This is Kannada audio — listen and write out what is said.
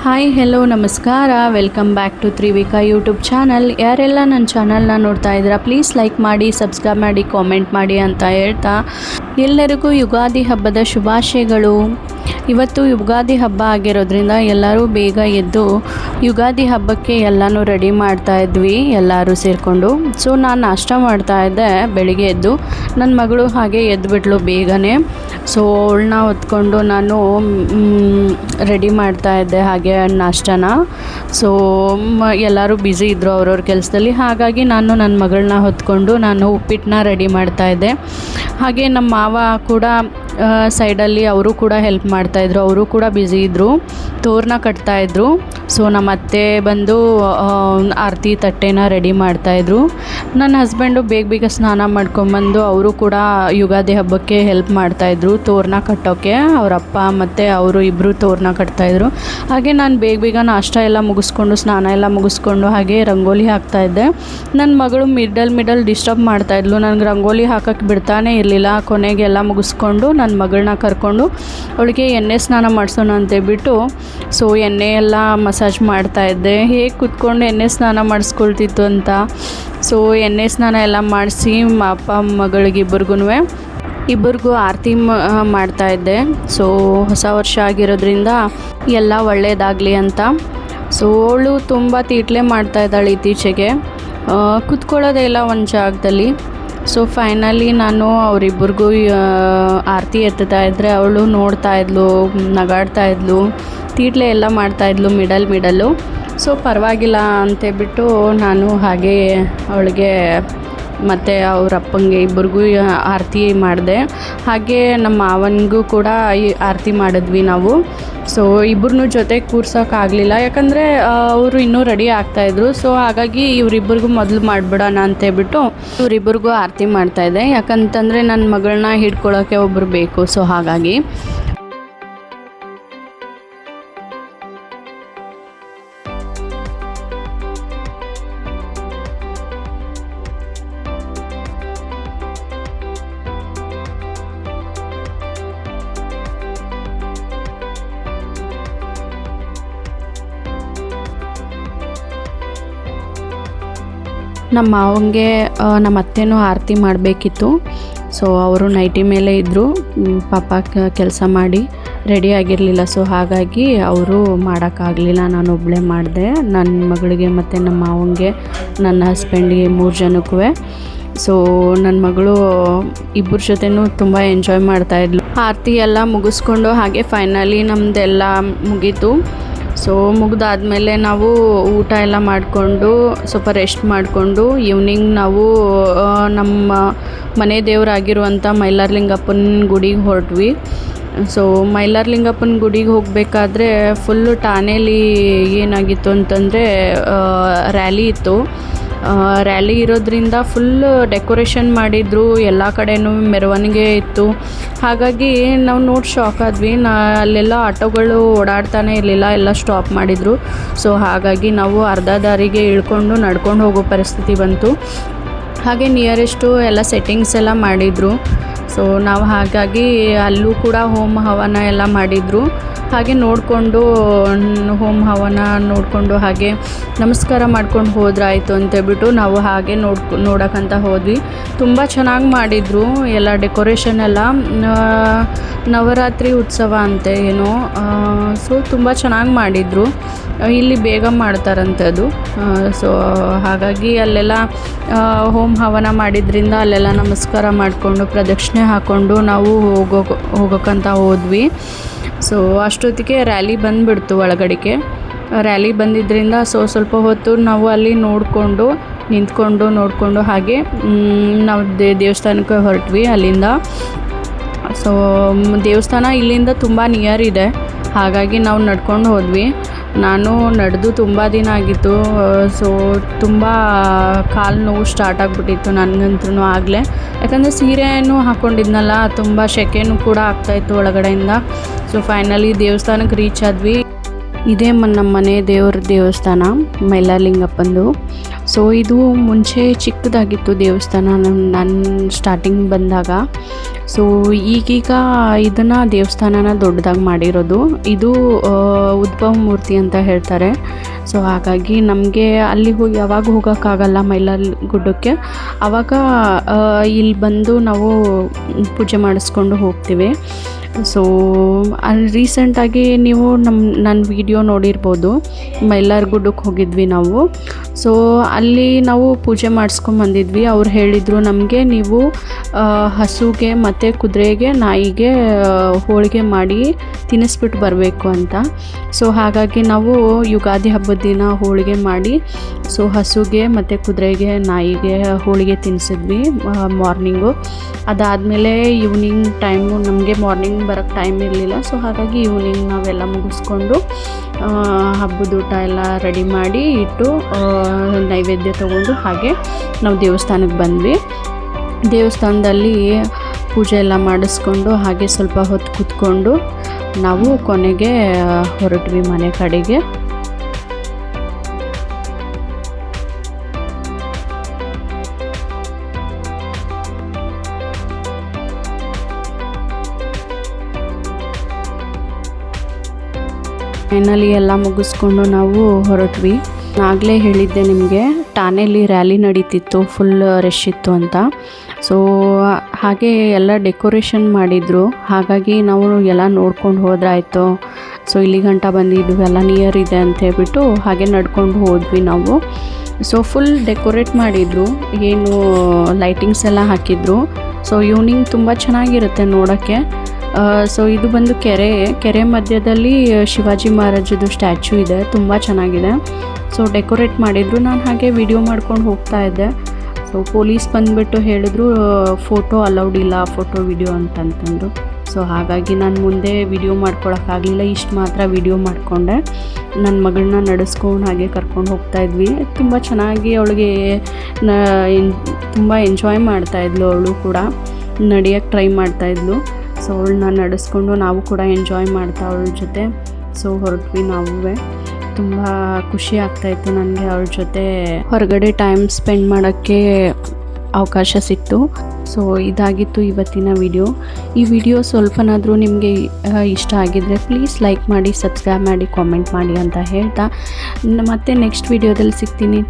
ಹಾಯ್ ಹೆಲೋ ನಮಸ್ಕಾರ, welcome back to Trivika YouTube channel. ಯಾರೆಲ್ಲ ನನ್ನ ಚಾನಲ್ನ ನೋಡ್ತಾ ಇದ್ದೀರಾ ಪ್ಲೀಸ್ ಲೈಕ್ ಮಾಡಿ, ಸಬ್ಸ್ಕ್ರೈಬ್ ಮಾಡಿ, ಕಾಮೆಂಟ್ ಮಾಡಿ ಅಂತ ಹೇಳ್ತಾ ಎಲ್ಲರಿಗೂ ಯುಗಾದಿ ಹಬ್ಬದ ಶುಭಾಶಯಗಳು. ಇವತ್ತು ಯುಗಾದಿ ಹಬ್ಬ ಆಗಿರೋದ್ರಿಂದ ಎಲ್ಲರೂ ಬೇಗ ಎದ್ದು ಯುಗಾದಿ ಹಬ್ಬಕ್ಕೆ ಎಲ್ಲನೂ ರೆಡಿ ಮಾಡ್ತಾ ಇದ್ವಿ ಎಲ್ಲರೂ ಸೇರಿಕೊಂಡು. ಸೊ ನಾನು ನಾಷ್ಟ ಮಾಡ್ತಾ ಇದ್ದೆ ಬೆಳಿಗ್ಗೆ ಎದ್ದು. ನನ್ನ ಮಗಳು ಹಾಗೆ ಎದ್ದುಬಿಟ್ಲು ಬೇಗನೆ. ಸೊ ಅವಳನ್ನ ಹೊತ್ಕೊಂಡು ನಾನು ರೆಡಿ ಮಾಡ್ತಾ ಇದ್ದೆ ಹಾಗೆ ನಾಷ್ಟನ. ಸೊ ಎಲ್ಲರೂ ಬ್ಯುಸಿ ಇದ್ದರು ಅವ್ರವ್ರ ಕೆಲಸದಲ್ಲಿ. ಹಾಗಾಗಿ ನಾನು ನನ್ನ ಮಗಳನ್ನ ಹೊತ್ಕೊಂಡು ನಾನು ಉಪ್ಪಿಟ್ಟನ್ನ ರೆಡಿ ಮಾಡ್ತಾ ಇದ್ದೆ. ಹಾಗೆ ನಮ್ಮ ಮಾವ ಕೂಡ ಸೈಡಲ್ಲಿ ಅವರು ಕೂಡ ಹೆಲ್ಪ್ ಮಾಡ್ತಾಯಿದ್ರು. ಅವರು ಕೂಡ ಬ್ಯುಸಿ ಇದ್ದರು, ತೋರಣ ಕಟ್ತಾಯಿದ್ರು. ಸೊ ನಮ್ಮ ಅತ್ತೆ ಬಂದು ಆರತಿ ತಟ್ಟೆನ ರೆಡಿ ಮಾಡ್ತಾಯಿದ್ರು. ನನ್ನ ಹಸ್ಬೆಂಡು ಬೇಗ ಬೇಗ ಸ್ನಾನ ಮಾಡ್ಕೊಂಬಂದು ಅವರು ಕೂಡ ಯುಗಾದಿ ಹಬ್ಬಕ್ಕೆ ಹೆಲ್ಪ್ ಮಾಡ್ತಾಯಿದ್ರು ತೋರಣ ಕಟ್ಟೋಕ್ಕೆ. ಅವರ ಅಪ್ಪ ಮತ್ತು ಅವರು ಇಬ್ಬರು ತೋರಣ ಕಟ್ತಾಯಿದ್ರು. ಹಾಗೆ ನಾನು ಬೇಗ ಬೇಗ ನಾಷ್ಟ ಎಲ್ಲ ಮುಗಿಸ್ಕೊಂಡು ಸ್ನಾನ ಎಲ್ಲ ಮುಗಿಸ್ಕೊಂಡು ಹಾಗೆ ರಂಗೋಲಿ ಹಾಕ್ತಾಯಿದ್ದೆ. ನನ್ನ ಮಗಳು ಮಿಡಲ್ ಡಿಸ್ಟರ್ಬ್ ಮಾಡ್ತಾಯಿದ್ಲು. ನನಗೆ ರಂಗೋಲಿ ಹಾಕೋಕ್ಕೆ ಬಿಡ್ತಾನೆ ಇರಲಿಲ್ಲ. ಕೊನೆಗೆ ಎಲ್ಲ ಮುಗಿಸ್ಕೊಂಡು ನನ್ನ ಮಗಳನ್ನ ಕರ್ಕೊಂಡು ಅವಳಿಗೆ ಎಣ್ಣೆ ಸ್ನಾನ ಮಾಡಿಸೋಣ ಅಂತೇಳ್ಬಿಟ್ಟು ಸೊ ಎಣ್ಣೆ ಎಲ್ಲ ಮಸಾಜ್ ಮಾಡ್ತಾಯಿದ್ದೆ. ಹೇಗೆ ಕೂತ್ಕೊಂಡು ಎಣ್ಣೆ ಸ್ನಾನ ಮಾಡಿಸ್ಕೊಳ್ತಿತ್ತು ಅಂತ. ಸೊ ಎಣ್ಣೆ ಸ್ನಾನ ಎಲ್ಲ ಮಾಡಿಸಿ ಅಪ್ಪ ಮಗಳಿಗೆ ಇಬ್ಬರಿಗೂ ಆರತಿ ಮಾಡ್ತಾಯಿದ್ದೆ. ಸೊ ಹೊಸ ವರ್ಷ ಆಗಿರೋದ್ರಿಂದ ಎಲ್ಲ ಒಳ್ಳೆಯದಾಗಲಿ ಅಂತ. ಸೊ ಅವಳು ತುಂಬ ತೀಟ್ಲೆ ಮಾಡ್ತಾಯಿದ್ದಾಳೆ ಇತ್ತೀಚೆಗೆ, ಕೂತ್ಕೊಳ್ಳೋದೇ ಇಲ್ಲ ಒಂದು ಜಾಗದಲ್ಲಿ. ಸೊ ಫೈನಲಿ ನಾನು ಅವರಿಬ್ಬರಿಗೂ ಆರತಿ ಎತ್ತುತ್ತಾ ಇದ್ದರೆ ಅವಳು ನೋಡ್ತಾ ಇದ್ಲು, ನಗಾಡ್ತಾ ಇದ್ಲು, ತೀಟ್ಲೆ ಎಲ್ಲ ಮಾಡ್ತಾಯಿದ್ಲು ಮಿಡಲ್ಲು. ಸೊ ಪರವಾಗಿಲ್ಲ ಅಂತೇಳ್ಬಿಟ್ಟು ನಾನು ಹಾಗೆ ಅವಳಿಗೆ ಮತ್ತು ಅವ್ರ ಅಪ್ಪಂಗೆ ಇಬ್ಬರಿಗೂ ಆರತಿ ಮಾಡಿದೆ. ಹಾಗೆ ನಮ್ಮ ಮಾವನಿಗೂ ಕೂಡ ಆರತಿ ಮಾಡಿದ್ವಿ ನಾವು. ಸೊ ಇಬ್ಬರನ್ನೂ ಜೊತೆಗೆ ಕೂರ್ಸೋಕ್ಕಾಗಲಿಲ್ಲ, ಯಾಕಂದರೆ ಅವರು ಇನ್ನೂ ರೆಡಿ ಆಗ್ತಾಯಿದ್ರು. ಸೊ ಹಾಗಾಗಿ ಇವರಿಬ್ಬರಿಗೂ ಮೊದಲು ಮಾಡಿಬಿಡೋಣ ಅಂತೇಳ್ಬಿಟ್ಟು ಇವರಿಬ್ಬರಿಗೂ ಆರತಿ ಮಾಡ್ತಾಯಿದ್ದೆ. ಯಾಕಂತಂದರೆ ನನ್ನ ಮಗಳನ್ನ ಹಿಡ್ಕೊಳ್ಳೋಕ್ಕೆ ಒಬ್ಬರು ಬೇಕು. ಸೊ ಹಾಗಾಗಿ ನಮ್ಮ ಮಾವಂಗೆ ನಮ್ಮ ಅತ್ತೆನೂ ಆರತಿ ಮಾಡಬೇಕಿತ್ತು. ಸೊ ಅವರು ನೈಟಿ ಮೇಲೆ ಇದ್ದರು, ಪಾಪ ಕೆಲಸ ಮಾಡಿ ರೆಡಿ ಆಗಿರಲಿಲ್ಲ. ಸೊ ಹಾಗಾಗಿ ಅವರು ಮಾಡೋಕ್ಕಾಗಲಿಲ್ಲ, ನಾನು ಒಬ್ಬಳೇ ಮಾಡಿದೆ. ನನ್ನ ಮಗಳಿಗೆ ಮತ್ತು ನಮ್ಮ ಮಾವಂಗೆ, ನನ್ನ ಹಸ್ಬೆಂಡಿಗೆ 3 ಜನಕ್ಕೂ. ಸೊ ನನ್ನ ಮಗಳು ಇಬ್ಬರ ಜೊತೆನೂ ತುಂಬ ಎಂಜಾಯ್ ಮಾಡ್ತಾಯಿದ್ಲು. ಆರತಿ ಎಲ್ಲ ಮುಗಿಸ್ಕೊಂಡು ಹಾಗೆ ಫೈನಲಿ ನಮ್ಮದೆಲ್ಲ ಮುಗೀತು. ಸೊ ಮುಗಿದಾದ್ಮೇಲೆ ನಾವು ಊಟ ಎಲ್ಲ ಮಾಡಿಕೊಂಡು ಸ್ವಲ್ಪ ರೆಸ್ಟ್ ಮಾಡಿಕೊಂಡು ಈವ್ನಿಂಗ್ ನಾವು ನಮ್ಮ ಮನೆ ದೇವರಾಗಿರುವಂಥ ಮೈಲಾರಲಿಂಗಪ್ಪನ ಗುಡಿಗೆ ಹೊರಟ್ವಿ. ಸೊ ಮೈಲಾರಲಿಂಗಪ್ಪನ ಗುಡಿಗೆ ಹೋಗಬೇಕಾದ್ರೆ ಫುಲ್ಲು ಠಾಣೇಲಿ ಏನಾಗಿತ್ತು ಅಂತಂದರೆ ರ್ಯಾಲಿ ಇತ್ತು. ರ್ಯಾಲಿ ಇರೋದ್ರಿಂದ ಫುಲ್ಲು ಡೆಕೋರೇಷನ್ ಮಾಡಿದರು, ಎಲ್ಲ ಕಡೆಯೂ ಮೆರವಣಿಗೆ ಇತ್ತು. ಹಾಗಾಗಿ ನಾವು ನೋಡಿ ಶಾಕ್ ಆದ್ವಿ. ಅಲ್ಲೆಲ್ಲ ಆಟೋಗಳು ಓಡಾಡ್ತಾನೆ ಇರಲಿಲ್ಲ, ಎಲ್ಲ ಸ್ಟಾಪ್ ಮಾಡಿದರು. ಸೊ ಹಾಗಾಗಿ ನಾವು ಅರ್ಧ ದಾರಿಗೆ ಇಳ್ಕೊಂಡು ನಡ್ಕೊಂಡು ಹೋಗೋ ಪರಿಸ್ಥಿತಿ ಬಂತು. ಹಾಗೆ ನಿಯರೆಸ್ಟು ಎಲ್ಲ ಸೆಟ್ಟಿಂಗ್ಸ್ ಎಲ್ಲ ಮಾಡಿದರು. ಸೊ ನಾವು ಹಾಗಾಗಿ ಅಲ್ಲೂ ಕೂಡ ಹೋಮ ಹವನ ಎಲ್ಲ ಮಾಡಿದರು. ಹಾಗೆ ನೋಡಿಕೊಂಡು ಹೋಮ ಹವನ ನೋಡಿಕೊಂಡು ಹಾಗೆ ನಮಸ್ಕಾರ ಮಾಡ್ಕೊಂಡು ಹೋದ್ರಾಯಿತು ಅಂತೇಳ್ಬಿಟ್ಟು ನಾವು ಹಾಗೆ ನೋಡೋಕ್ಕಂತ ಹೋದ್ವಿ. ತುಂಬ ಚೆನ್ನಾಗಿ ಮಾಡಿದರು ಎಲ್ಲ ಡೆಕೋರೇಷನ್ ಎಲ್ಲ. ನವರಾತ್ರಿ ಉತ್ಸವ ಅಂತೆ ಏನೋ. ಸೊ ತುಂಬ ಚೆನ್ನಾಗಿ ಮಾಡಿದರು. ಇಲ್ಲಿ ಬೇಗ ಮಾಡ್ತಾರಂತೆ ಅದು. ಸೊ ಹಾಗಾಗಿ ಅಲ್ಲೆಲ್ಲ ಹೋಮ ಹವನ ಮಾಡಿದ್ರಿಂದ ಅಲ್ಲೆಲ್ಲ ನಮಸ್ಕಾರ ಮಾಡಿಕೊಂಡು ಪ್ರದಕ್ಷಿಣೆ ಹಾಕ್ಕೊಂಡು ನಾವು ಹೋಗೋಕ್ಕಂತ ಹೋದ್ವಿ. ಸೊ ಅಷ್ಟೊತ್ತಿಗೆ ರ್ಯಾಲಿ ಬಂದುಬಿಡ್ತು ಒಳಗಡೆಗೆ. ರ್ಯಾಲಿ ಬಂದಿದ್ದರಿಂದ ಸ್ವಲ್ಪ ಹೊತ್ತು ನಾವು ಅಲ್ಲಿ ನೋಡಿಕೊಂಡು ಹಾಗೆ ನಾವು ದೇವಸ್ಥಾನಕ್ಕೆ ಹೊರಟ್ವಿ ಅಲ್ಲಿಂದ. ಸೊ ದೇವಸ್ಥಾನ ಇಲ್ಲಿಂದ ತುಂಬ ನಿಯರ್ ಇದೆ, ಹಾಗಾಗಿ ನಾವು ನಡ್ಕೊಂಡು ಹೋದ್ವಿ. ನಾನು ನಡೆದು ತುಂಬ ದಿನ ಆಗಿತ್ತು. ಸೊ ತುಂಬ ಕಾಲು ನೋವು ಸ್ಟಾರ್ಟ್ ಆಗಿಬಿಟ್ಟಿತ್ತು ನನಗಂತೂ ಆಗಲೇ. ಯಾಕಂದರೆ ಸೀರೆನೂ ಹಾಕ್ಕೊಂಡಿದ್ನಲ್ಲ, ತುಂಬ ಸೆಕೆನೂ ಕೂಡ ಆಗ್ತಾಯಿತ್ತು ಒಳಗಡೆಯಿಂದ. ಸೊ ಫೈನಲಿ ದೇವಸ್ಥಾನಕ್ಕೆ ರೀಚ್ ಆದ್ವಿ. ಇದೇ ನಮ್ಮ ಮನೆ ದೇವ್ರ ದೇವಸ್ಥಾನ ಮೈಲಾರಲಿಂಗಪ್ಪಂದು. ಸೊ ಇದು ಮುಂಚೆ ಚಿಕ್ಕದಾಗಿತ್ತು ದೇವಸ್ಥಾನ ನಾನು ಸ್ಟಾರ್ಟಿಂಗ್ ಬಂದಾಗ. ಸೊ ಈಗೀಗ ಇದನ್ನು ದೇವಸ್ಥಾನನ ದೊಡ್ಡದಾಗಿ ಮಾಡಿರೋದು. ಇದು ಉದ್ಭವ ಮೂರ್ತಿ ಅಂತ ಹೇಳ್ತಾರೆ. ಸೊ ಹಾಗಾಗಿ ನಮಗೆ ಅಲ್ಲಿ ಯಾವಾಗ ಹೋಗೋಕ್ಕಾಗಲ್ಲ ಮೈಲಾರ ಗುಡ್ಡಕ್ಕೆ, ಆವಾಗ ಇಲ್ಲಿ ಬಂದು ನಾವು ಪೂಜೆ ಮಾಡಿಸ್ಕೊಂಡು ಹೋಗ್ತೀವಿ. ಸೊ ಅಲ್ಲಿ ರೀಸೆಂಟಾಗಿ ನೀವು ನನ್ನ ವಿಡಿಯೋ ನೋಡಿರ್ಬೋದು, ಮೈಲಾರ ಗುಡ್ಡಕ್ಕೆ ಹೋಗಿದ್ವಿ ನಾವು. ಸೊ ಅಲ್ಲಿ ನಾವು ಪೂಜೆ ಮಾಡಿಸ್ಕೊಂಬಂದಿದ್ವಿ. ಅವ್ರು ಹೇಳಿದರು ನಮಗೆ, ನೀವು ಹಸುಗೆ ಮತ್ತು ಕುದುರೆಗೆ ನಾಯಿಗೆ ಹೋಳಿಗೆ ಮಾಡಿ ತಿನ್ನಿಸ್ಬಿಟ್ಟು ಬರಬೇಕು ಅಂತ. ಸೊ ಹಾಗಾಗಿ ನಾವು ಯುಗಾದಿ ಹಬ್ಬದ ದಿನ ಹೋಳಿಗೆ ಮಾಡಿ, ಸೊ ಹಸುಗೆ ಮತ್ತು ಕುದುರೆಗೆ ನಾಯಿಗೆ ಹೋಳಿಗೆ ತಿನ್ನಿಸಿದ್ವಿ ಮಾರ್ನಿಂಗು. ಅದಾದಮೇಲೆ ಈವ್ನಿಂಗ್ ಟೈಮು ನಮಗೆ ಮಾರ್ನಿಂಗ್ ಬರೋಕ್ಕೆ ಟೈಮ್ ಇರಲಿಲ್ಲ. ಸೊ ಹಾಗಾಗಿ ಈವ್ನಿಂಗ್ ನಾವೆಲ್ಲ ಮುಗಿಸ್ಕೊಂಡು ಹಬ್ಬದ ಊಟ ಎಲ್ಲ ರೆಡಿ ಮಾಡಿ ಇಟ್ಟು ನೈವೇದ್ಯ ತೊಗೊಂಡು ಹಾಗೆ ನಾವು ದೇವಸ್ಥಾನಕ್ಕೆ ಬಂದ್ವಿ. ದೇವಸ್ಥಾನದಲ್ಲಿ ಪೂಜೆ ಎಲ್ಲ ಮಾಡಿಸ್ಕೊಂಡು ಹಾಗೆ ಸ್ವಲ್ಪ ಹೊತ್ತು ಕೂತ್ಕೊಂಡು ನಾವು ಕೊನೆಗೆ ಹೊರಟ್ವಿ ಮನೆ ಕಡೆಗೆ. ಫೈನಲಿ ಎಲ್ಲ ಮುಗಿಸ್ಕೊಂಡು ನಾವು ಹೊರಟ್ವಿ. ಆಗಲೇ ಹೇಳಿದ್ದೆ ನಿಮಗೆ, ಠಾಣೆಯಲ್ಲಿ ರ್ಯಾಲಿ ನಡೀತಿತ್ತು, ಫುಲ್ ರಶ್ ಇತ್ತು ಅಂತ. ಸೊ ಹಾಗೆ ಎಲ್ಲ ಡೆಕೋರೇಷನ್ ಮಾಡಿದರು. ಹಾಗಾಗಿ ನಾವು ಎಲ್ಲ ನೋಡ್ಕೊಂಡು ಹೋದ್ರಾಯ್ತು. ಸೊ ಇಲ್ಲಿ ಗಂಟ ಬಂದಿದ್ದು ಎಲ್ಲ ನಿಯರ್ ಇದೆ ಅಂತ ಹೇಳ್ಬಿಟ್ಟು ಹಾಗೆ ನಡ್ಕೊಂಡು ಹೋದ್ವಿ ನಾವು. ಸೊ ಫುಲ್ ಡೆಕೋರೇಟ್ ಮಾಡಿದರು, ಏನು ಲೈಟಿಂಗ್ಸ್ ಎಲ್ಲ ಹಾಕಿದ್ರು. ಸೊ ಈವ್ನಿಂಗ್ ತುಂಬ ಚೆನ್ನಾಗಿರುತ್ತೆ ನೋಡೋಕ್ಕೆ. ಸೊ ಇದು ಬಂದು ಕೆರೆ ಮಧ್ಯದಲ್ಲಿ ಶಿವಾಜಿ ಮಹಾರಾಜದು ಸ್ಟ್ಯಾಚ್ಯೂ ಇದೆ, ತುಂಬ ಚೆನ್ನಾಗಿದೆ. ಸೊ ಡೆಕೋರೇಟ್ ಮಾಡಿದರು. ನಾನು ಹಾಗೆ ವಿಡಿಯೋ ಮಾಡ್ಕೊಂಡು ಹೋಗ್ತಾ ಇದ್ದೆ. ಸೊ ಪೊಲೀಸ್ ಬಂದುಬಿಟ್ಟು ಹೇಳಿದ್ರು ಫೋಟೋ ಅಲೌಡ್ ಇಲ್ಲ, ಫೋಟೋ ವಿಡಿಯೋ ಅಂತಂತಂದು. ಸೊ ಹಾಗಾಗಿ ನಾನು ಮುಂದೆ ವಿಡಿಯೋ ಮಾಡ್ಕೊಳಕ್ಕಾಗಲಿಲ್ಲ, ಇಷ್ಟು ಮಾತ್ರ ವಿಡಿಯೋ ಮಾಡಿಕೊಂಡೆ. ನನ್ನ ಮಗಳನ್ನ ನಡೆಸ್ಕೊಂಡು ಹಾಗೆ ಕರ್ಕೊಂಡು ಹೋಗ್ತಾಯಿದ್ವಿ. ತುಂಬ ಚೆನ್ನಾಗಿ ಅವಳಿಗೆ ತುಂಬ ಎಂಜಾಯ್ ಮಾಡ್ತಾಯಿದ್ಲು. ಅವಳು ಕೂಡ ನಡೆಯೋಕ್ಕೆ ಟ್ರೈ ಮಾಡ್ತಾಯಿದ್ಲು. ಸೊ ಅವಳನ್ನ ನಡೆಸ್ಕೊಂಡು ನಾವು ಕೂಡ ಎಂಜಾಯ್ ಮಾಡ್ತಾ ಅವಳ ಜೊತೆ ಸೊ ಹೊರಟ್ವಿ ನಾವು. ತುಂಬ ಖುಷಿ ಆಗ್ತಾಯಿತ್ತು ನನಗೆ ಅವಳ ಜೊತೆ ಹೊರಗಡೆ ಟೈಮ್ ಸ್ಪೆಂಡ್ ಮಾಡೋಕ್ಕೆ ಅವಕಾಶ ಸಿಕ್ತು. ಸೊ ಇದಾಗಿತ್ತು ಇವತ್ತಿನ ವಿಡಿಯೋ. ಈ ವಿಡಿಯೋ ಸ್ವಲ್ಪನಾದರೂ ನಿಮಗೆ ಇಷ್ಟ ಆಗಿದ್ದರೆ ಪ್ಲೀಸ್ ಲೈಕ್ ಮಾಡಿ, ಸಬ್ಸ್ಕ್ರೈಬ್ ಮಾಡಿ, ಕಾಮೆಂಟ್ ಮಾಡಿ ಅಂತ ಹೇಳ್ತಾ ಮತ್ತೆ ನೆಕ್ಸ್ಟ್ ವಿಡಿಯೋದಲ್ಲಿ ಸಿಗ್ತೀನಿ.